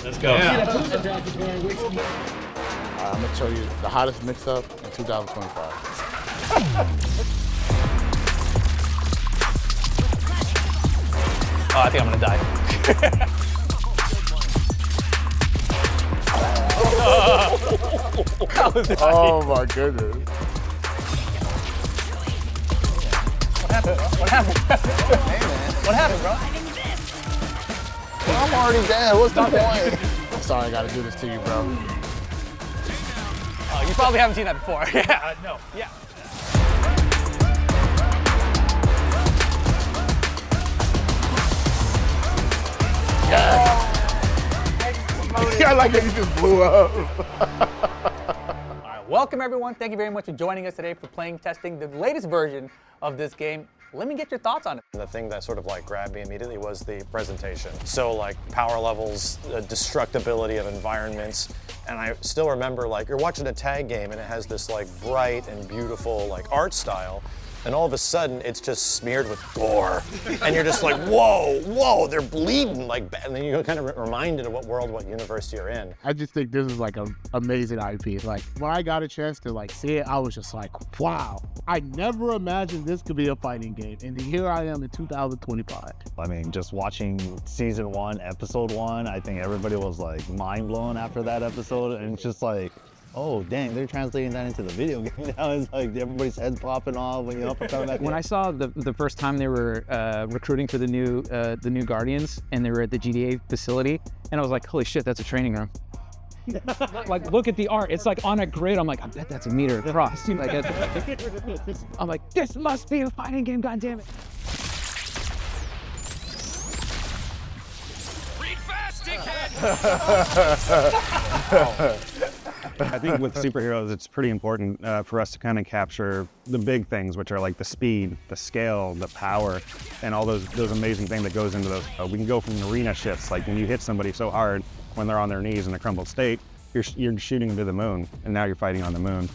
Let's go. Yeah. I'm gonna show you the hottest mix-up in 2025. Oh, I think I'm gonna die. Oh my goodness. What happened? Hey, man. What happened, bro? I'm already dead. What's the point? I'm sorry I gotta do this to you, bro. You probably haven't seen that before. Yeah. No. Yeah. I like it, you just blew up. All right, welcome everyone. Thank you very much for joining us today for playing testing the latest version of this game. Let me get your thoughts on it. The thing that sort of like grabbed me immediately was the presentation. So like power levels, destructibility of environments, and I still remember like you're watching a tag game and it has this like bright and beautiful like art style, and all of a sudden it's just smeared with gore, and you're just like, whoa, whoa, they're bleeding like, and then you're kind of reminded of what world, what universe you're in. I just think this is like an amazing IP. Like when I got a chance to like see it, I was just like, wow. I never imagined this could be a fighting game, and here I am in 2025. I mean, just watching season 1, episode 1, I think everybody was like mind blown after that episode, and it's just like, oh dang, they're translating that into the video game now. It's like everybody's heads popping off, you know, coming back. When I saw the first time they were recruiting for the new Guardians, and they were at the GDA facility, and I was like, holy shit, that's a training room. Like, look at the art. It's like on a grid. I'm like, I bet that's a meter across. Like, I'm like, this must be a fighting game, goddammit. Read fast, dickhead! I think with superheroes, it's pretty important for us to kind of capture the big things, which are like the speed, the scale, the power, and all those amazing things that goes into those. We can go from arena shifts, like when you hit somebody so hard when they're on their knees in a crumbled state, you're shooting to the moon, and now you're fighting on the moon.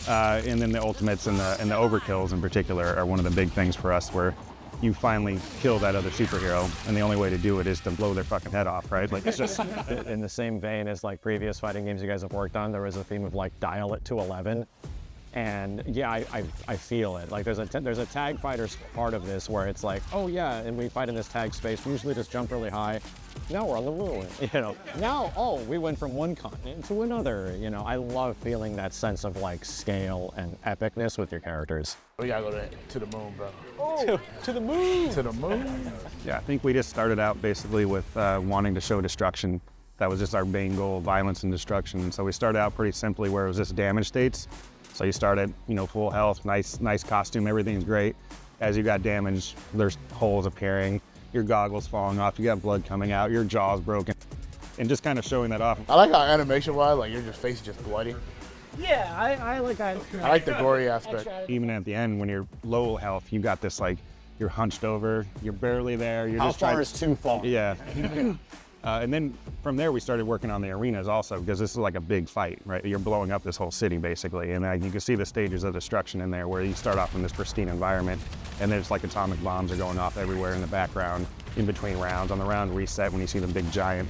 And then the ultimates and the overkills in particular are one of the big things for us, where you finally kill that other superhero, and the only way to do it is to blow their fucking head off, right? Like, it's just In the same vein as like previous fighting games you guys have worked on, there was a theme of like dial it to 11. And yeah, I feel it. Like there's a tag fighters part of this where it's like, oh yeah, and we fight in this tag space. We usually just jump really high. Now we're on the moon, you know. Now, oh, we went from one continent to another. You know, I love feeling that sense of like scale and epicness with your characters. We gotta go to the moon, bro. Oh, to the moon! To the moon. Yeah, I think we just started out basically with wanting to show destruction. That was just our main goal, violence and destruction. And so we started out pretty simply where it was just damage states. So you started, you know, full health, nice costume, everything's great. As you got damaged, there's holes appearing, your goggles falling off, you got blood coming out, your jaw's broken, and just kind of showing that off. I like how animation-wise, like your face is just bloody. Yeah, I like that. I like the gory aspect. Even at the end, when you're low health, you got this like, you're hunched over, you're barely there. You're How just far trying is too far? Yeah. And then from there, we started working on the arenas also, because this is like a big fight, right? You're blowing up this whole city, basically. And you can see the stages of destruction in there, where you start off in this pristine environment, and there's like atomic bombs are going off everywhere in the background, in between rounds. On the round reset, when you see the big giant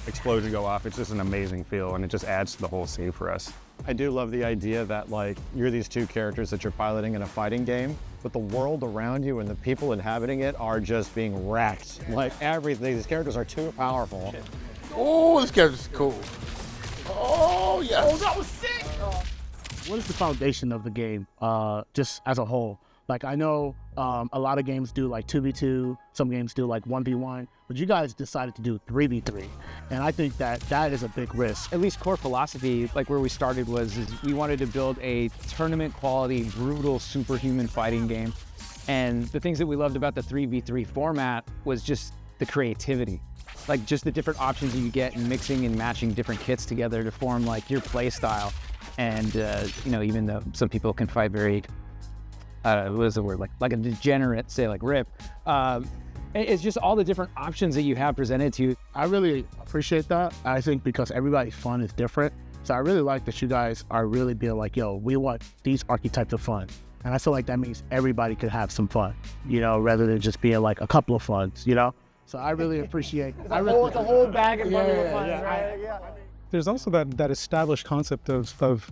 explosion go off, it's just an amazing feel, and it just adds to the whole scene for us. I do love the idea that like you're these two characters that you're piloting in a fighting game, but the world around you and the people inhabiting it are just being wrecked. Like everything, these characters are too powerful. Oh, this character's cool. Oh, yes. Oh, that was sick! What is the foundation of the game, just as a whole? Like, I know a lot of games do like 2v2, some games do like 1v1, but you guys decided to do 3v3. And I think that is a big risk. At least core philosophy, like where we started is we wanted to build a tournament quality, brutal, superhuman fighting game. And the things that we loved about the 3v3 format was just the creativity. Like just the different options that you get and mixing and matching different kits together to form like your play style. And you know, even though some people can fight very, what is the word, like a degenerate, say like Rip, it's just all the different options that you have presented to you. I really appreciate that. I think because everybody's fun is different. So I really like that you guys are really being like, yo, we want these archetypes of fun. And I feel like that means everybody could have some fun, you know, rather than just being like a couple of funs, you know? So I really appreciate. It's a whole bag of money to find, right? There's also that established concept of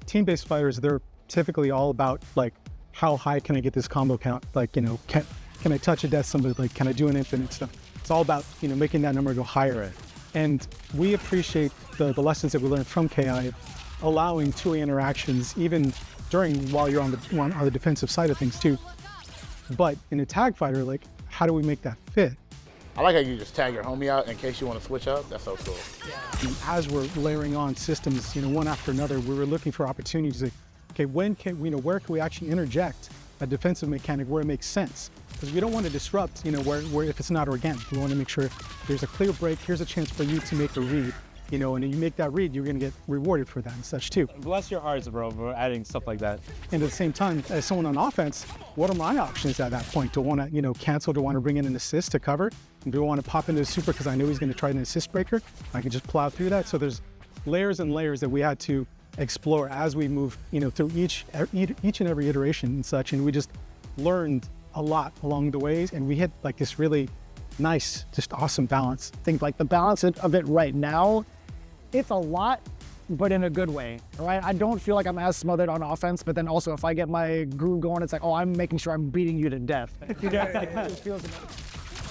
team-based fighters. They're typically all about like, how high can I get this combo count? Like, you know, can I touch a death somebody? Like, can I do an infinite stuff? It's all about, you know, making that number go higher. Right. And we appreciate the lessons that we learned from KI, allowing two-way interactions even while you're on the defensive side of things too. But in a tag fighter, like, how do we make that fit? I like how you just tag your homie out in case you want to switch up. That's so cool. And as we're layering on systems, you know, one after another, we were looking for opportunities. Like, okay, where can we actually interject a defensive mechanic where it makes sense? Because we don't want to disrupt, you know, where if it's not organic. We want to make sure there's a clear break. Here's a chance for you to make a read, you know, and if you make that read, you're going to get rewarded for that and such too. Bless your hearts, bro, for adding stuff like that. And at the same time, as someone on offense, what are my options at that point? Do I want to, you know, cancel? Do I want to bring in an assist to cover? Do I want to pop into a super because I know he's going to try an assist breaker? I can just plow through that. So there's layers and layers that we had to explore as we move, you know, through each and every iteration and such. And we just learned a lot along the ways, and we hit like this really nice, just awesome balance. I think like the balance of it right now, it's a lot, but in a good way, right? I don't feel like I'm as smothered on offense, but then also if I get my groove going, it's like, oh, I'm making sure I'm beating you to death. You know, like, it just feels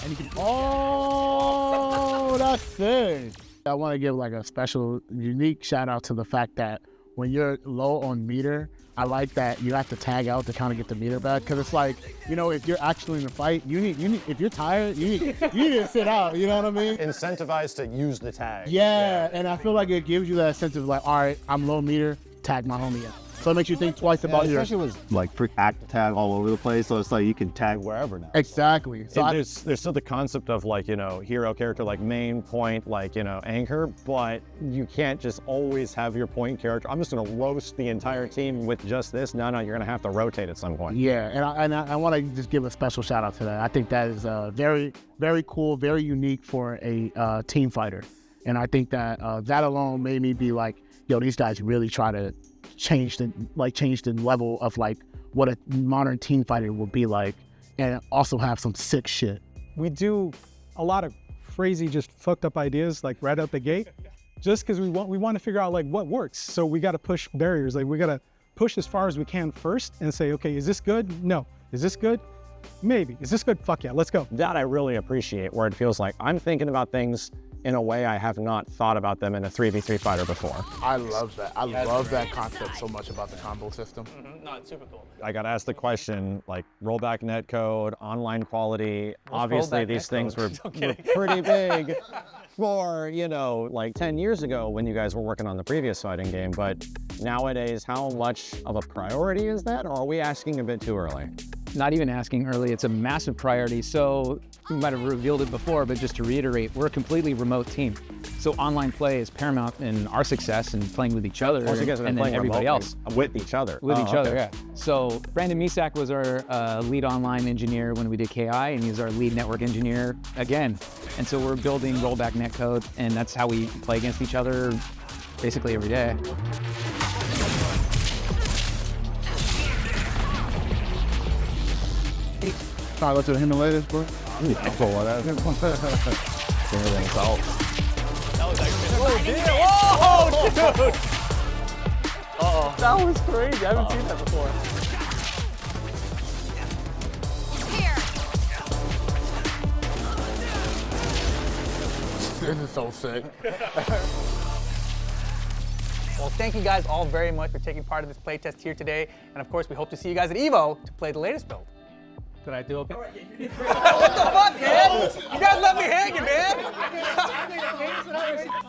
and you can, oh, that's sick. I want to give like a special, unique shout out to the fact that when you're low on meter, I like that you have to tag out to kind of get the meter back, because it's like, you know, if you're actually in a fight, you need if you're tired, you need to sit out, you know what I mean? Incentivized to use the tag. Yeah, and I feel like it gives you that sense of like, all right, I'm low meter, tag my homie out. So it makes you think twice about your... Especially with like free active tag all over the place, so it's like you can tag wherever now. Exactly. So There's still the concept of like, you know, hero character, like main point, like, you know, anchor, but you can't just always have your point character. I'm just gonna roast the entire team with just this. No, you're gonna have to rotate at some point. Yeah, and I want to just give a special shout out to that. I think that is very, very cool, very unique for a team fighter. And I think that that alone made me be like, yo, these guys really try to change the level of like what a modern team fighter would be like, and also have some sick shit. We do a lot of crazy, just fucked up ideas like right out the gate, just because we want to figure out like what works. So we got to push barriers. Like we got to push as far as we can first and say, okay, is this good? No. Is this good? Maybe. Is this good? Fuck yeah, let's go. That I really appreciate, where it feels like I'm thinking about things in a way I have not thought about them in a 3v3 fighter before. I love that. I love that concept so much about the combo system. No, it's super cool. I got asked the question, like rollback netcode, online quality. Obviously, these things were pretty big for, you know, like 10 years ago when you guys were working on the previous fighting game. But nowadays, how much of a priority is that? Or are we asking a bit too early? Not even asking early, it's a massive priority. So we might have revealed it before, but just to reiterate, we're a completely remote team. So online play is paramount in our success and playing with each other, Also, you guys have been and then playing everybody else. with each other. With each other, okay. yeah. So Brandon Misak was our lead online engineer when we did KI, and he's our lead network engineer again. And so we're building rollback netcode, and that's how we play against each other basically every day. Sorry, let's do the Himalayas, bro. Whoa, dude! Uh-oh. That was crazy. I haven't seen that before. This is so sick. Well, thank you guys all very much for taking part of this playtest here today. And of course, we hope to see you guys at Evo to play the latest build. Did I do okay? What the fuck, man? You guys let me hanging, man.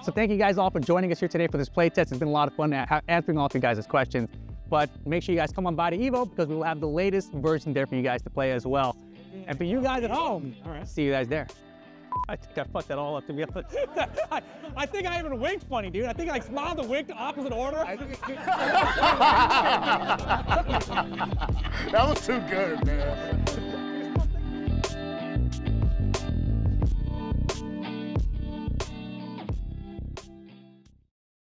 So thank you guys all for joining us here today for this playtest. It's been a lot of fun answering all of your guys' questions. But make sure you guys come on by to Evo, because we will have the latest version there for you guys to play as well. And for you guys at home, see you guys there. I think I fucked that all up, to be honest. I think I even winked funny, dude. I think I smiled and winked opposite order. That was too good, man.